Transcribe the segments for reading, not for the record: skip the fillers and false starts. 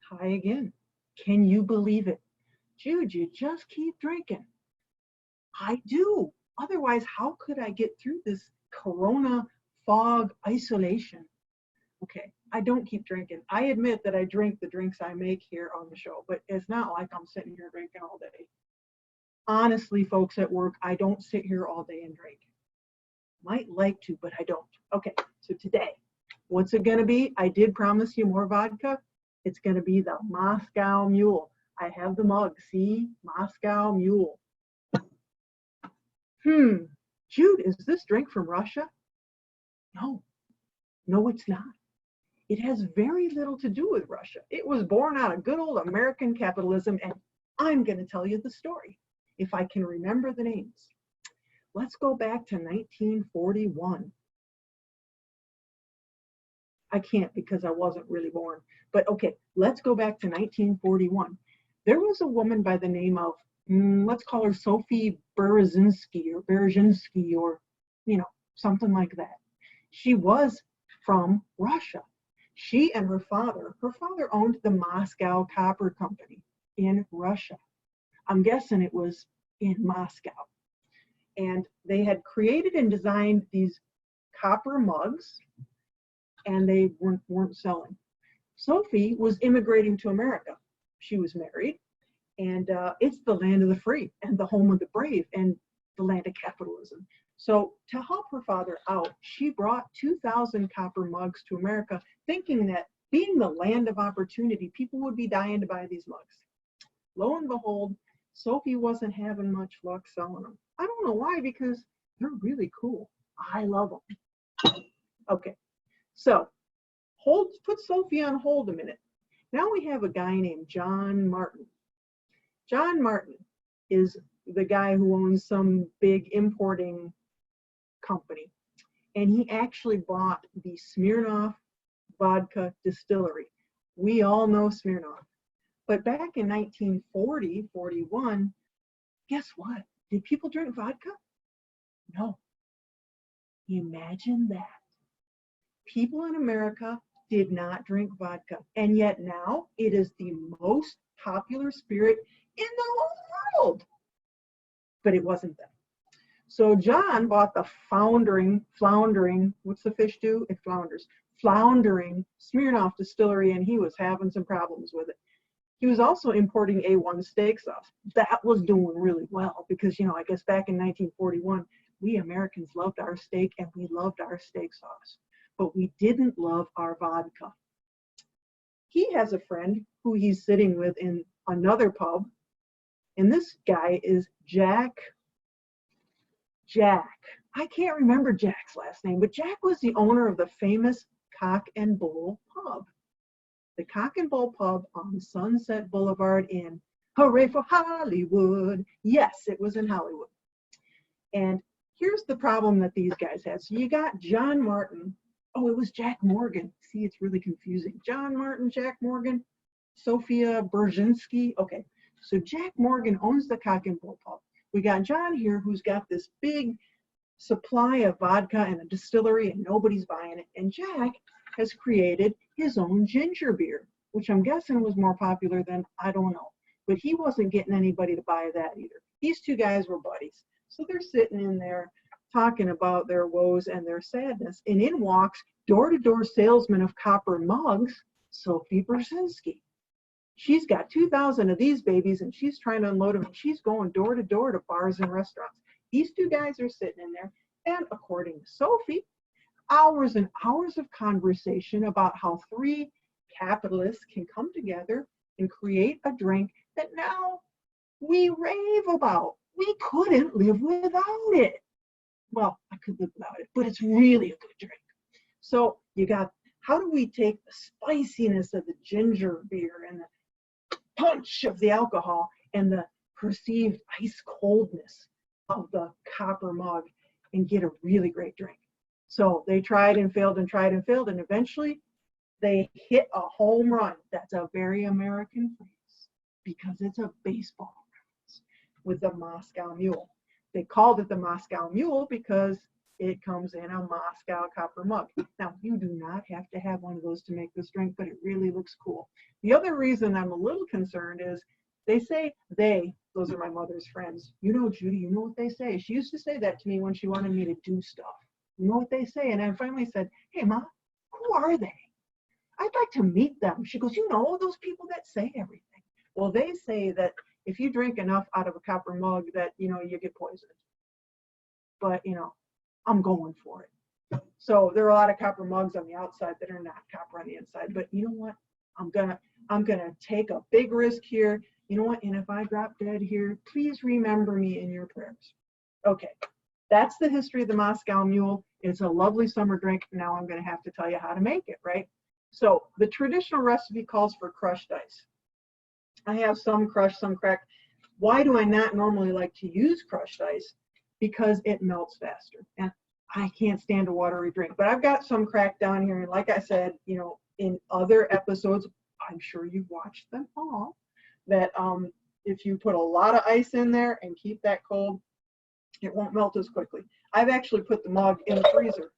Hi again. Can you believe it? Jude, you just keep drinking. I do. Otherwise, how could I get through this corona fog isolation? Okay, I don't keep drinking. I admit that I drink the drinks I make here on the show, but it's not like I'm sitting here drinking all day. Honestly, folks at work, I don't sit here all day and drink. Might like to, but I don't. Okay, so today, what's it gonna be? I did promise you more vodka. It's gonna be the Moscow Mule. I have the mug, see? Moscow Mule. Jude, is this drink from Russia? No, no, it's not. It has very little to do with Russia. It was born out of good old American capitalism, and I'm going to tell you the story, if I can remember the names. Let's go back to 1941. I can't because I wasn't really born. But okay, let's go back to 1941. There was a woman by the name of, let's call her Sophie Berezhinsky or, something like that. She was from Russia. She and her father owned the Moscow Copper Company in Russia. I'm guessing it was in Moscow. And they had created and designed these copper mugs, and they weren't selling. Sophie was immigrating to America. She was married, and it's the land of the free and the home of the brave and the land of capitalism. So to help her father out, she brought 2,000 copper mugs to America, thinking that being the land of opportunity, people would be dying to buy these mugs. Lo and behold, Sophie wasn't having much luck selling them. I don't know why, because they're really cool. I love them. Okay, so put Sophie on hold a minute. Now we have a guy named John Martin. John Martin is the guy who owns some big importing company, and he actually bought the Smirnoff vodka distillery. We all know Smirnoff. But back in 1940, 41, guess what? Did people drink vodka? No. Imagine that. People in America did not drink vodka, and yet now it is the most popular spirit in the whole world. But it wasn't then. So John bought the floundering, what's the fish do? It flounders. Floundering Smirnoff distillery, and he was having some problems with it. He was also importing A1 steak sauce. That was doing really well because, I guess back in 1941, we Americans loved our steak and we loved our steak sauce, but we didn't love our vodka. He has a friend who he's sitting with in another pub, and this guy is Jack. I can't remember Jack's last name, but Jack was the owner of the famous Cock and Bull pub. The Cock and Bull pub on Sunset Boulevard in Hooray for Hollywood. Yes, it was in Hollywood. And here's the problem that these guys had. So you got John Martin. Oh, it was Jack Morgan. See, it's really confusing. John Martin, Jack Morgan, Sophia Berezhinsky. Okay, so Jack Morgan owns the Cock and Bull pub. We got John here who's got this big supply of vodka and a distillery, and nobody's buying it. And Jack has created his own ginger beer, which I'm guessing was more popular than, I don't know. But he wasn't getting anybody to buy that either. These two guys were buddies. So they're sitting in there talking about their woes and their sadness. And in walks door-to-door salesman of copper mugs, Sophie Berezhinsky. She's got 2,000 of these babies, and she's trying to unload them, and she's going door to door to bars and restaurants. These two guys are sitting in there, and according to Sophie, hours and hours of conversation about how three capitalists can come together and create a drink that now we rave about. We couldn't live without it. Well, I could live without it, but it's really a good drink. So you got, how do we take the spiciness of the ginger beer and the punch of the alcohol and the perceived ice coldness of the copper mug and get a really great drink? So they tried and failed and tried and failed, and eventually they hit a home run. That's a very American phrase because it's a baseball reference with the Moscow Mule. They called it the Moscow Mule because it comes in a Moscow copper mug. Now, you do not have to have one of those to make this drink, but it really looks cool. The other reason I'm a little concerned is they say those are my mother's friends. You know, Judy, you know what they say. She used to say that to me when she wanted me to do stuff. You know what they say? And I finally said, hey, Ma, who are they? I'd like to meet them. She goes, you know, those people that say everything. Well, they say that if you drink enough out of a copper mug that, you know, you get poisoned. But, you know, I'm going for it. So there are a lot of copper mugs on the outside that are not copper on the inside. But you know what? I'm gonna take a big risk here. You know what? And if I drop dead here, please remember me in your prayers. Okay, that's the history of the Moscow Mule. It's a lovely summer drink. Now I'm going to have to tell you how to make it, right? So the traditional recipe calls for crushed ice. I have some crushed, some cracked. Why do I not normally like to use crushed ice? Because it melts faster. And I can't stand a watery drink. But I've got some cracked down here. And like I said, you know, in other episodes, I'm sure you've watched them all, that if you put a lot of ice in there and keep that cold, it won't melt as quickly. I've actually put the mug in the freezer.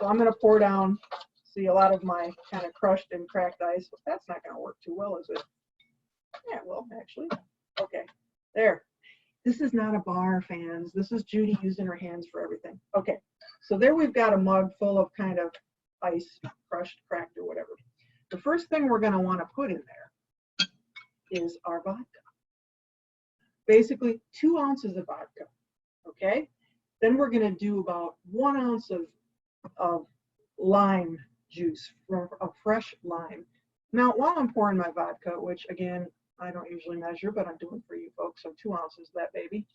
So I'm going to pour down, see, a lot of my kind of crushed and cracked ice. That's not going to work too well, is it? Yeah, well, actually. Okay, there. This is not a bar, fans. This is Judy using her hands for everything. Okay, so there we've got a mug full of kind of ice, crushed, cracked, or whatever. The first thing we're going to want to put in there is our vodka. Basically 2 ounces of vodka. Okay, then we're going to do about 1 ounce of lime juice, a fresh lime. Now, while I'm pouring my vodka, which again, I don't usually measure, but I'm doing for you folks, so 2 ounces of that baby.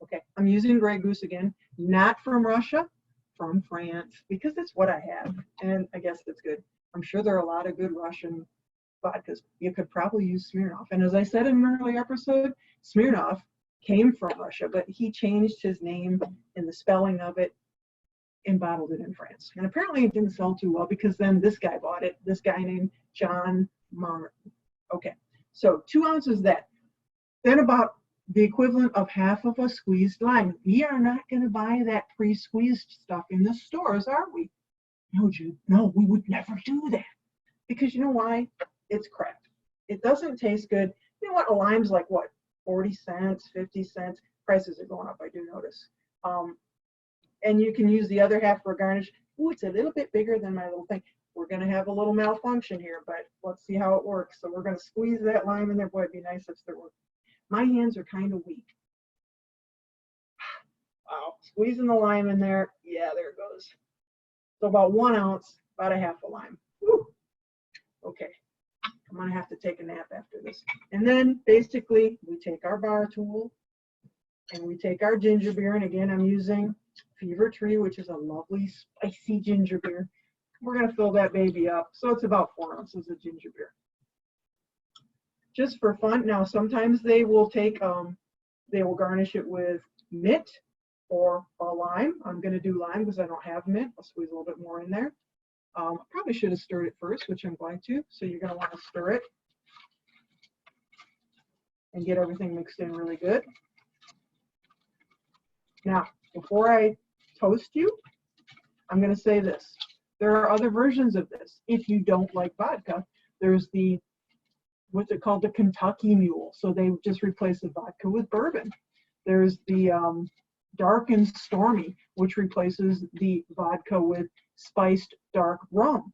Okay, I'm using Grey Goose again, not from Russia, from France, because it's what I have, and I guess that's good. I'm sure there are a lot of good Russian vodkas. You could probably use Smirnoff, and as I said in an earlier episode, Smirnoff came from Russia, but he changed his name and the spelling of it and bottled it in France. And apparently it didn't sell too well because then this guy bought it, this guy named John Martin. Okay, so 2 ounces of that. Then about the equivalent of half of a squeezed lime. We are not going to buy that pre-squeezed stuff in the stores, are we? No, Jude, no, we would never do that. Because you know why? It's crap. It doesn't taste good. You know what? A lime's like what? 40 cents, 50 cents. Prices are going up, I do notice. And you can use the other half for a garnish. Ooh, it's a little bit bigger than my little thing. We're going to have a little malfunction here, but let's see how it works. So we're going to squeeze that lime in there. Boy, it'd be nice if there were. My hands are kind of weak. Wow, squeezing the lime in there. Yeah, there it goes. So about 1 ounce, about a half a lime. Woo. Okay. I'm going to have to take a nap after this. And then basically we take our bar tool and we take our ginger beer. And again, I'm using Fever Tree, which is a lovely spicy ginger beer. We're going to fill that baby up. So it's about 4 ounces of ginger beer. Just for fun. Now, sometimes they will take, they will garnish it with mint or a lime. I'm going to do lime because I don't have mint. I'll squeeze a little bit more in there. Probably should have stirred it first, which I'm going to. So you're going to want to stir it and get everything mixed in really good. Now, before I toast you, I'm going to say this. There are other versions of this. If you don't like vodka, there's the, what's it called, the Kentucky Mule. So they just replace the vodka with bourbon. There's the Dark and Stormy, which replaces the vodka with spiced dark rum.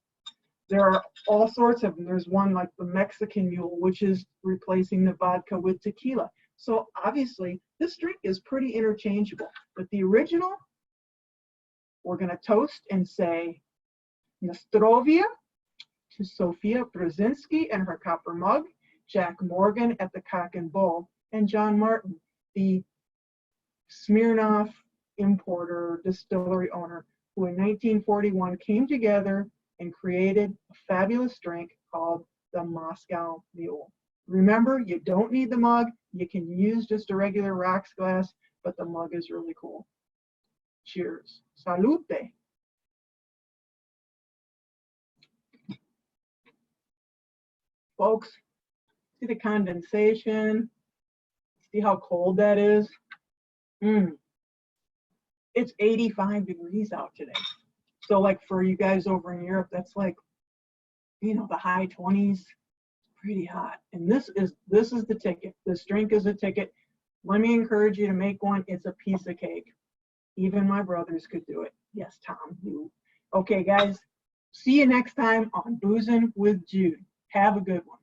There are all sorts of them. There's one like the Mexican Mule, which is replacing the vodka with tequila. So obviously, this drink is pretty interchangeable. But the original, we're going to toast and say, Nostrovia to Sophia Brzezinski and her copper mug, Jack Morgan at the Cock and Bull, and John Martin, the Smirnoff importer, distillery owner, who in 1941 came together and created a fabulous drink called the Moscow Mule. Remember, you don't need the mug. You can use just a regular rocks glass, but the mug is really cool. Cheers. Salute. Folks, see the condensation? See how cold that is? It's 85 degrees out today. So like for you guys over in Europe, that's like, you know, the high 20s, pretty hot. And this is the ticket. This drink is a ticket. Let me encourage you to make one. It's a piece of cake. Even my brothers could do it. Yes, Tom, you. Okay, guys. See you next time on Boozin' with Jude. Have a good one.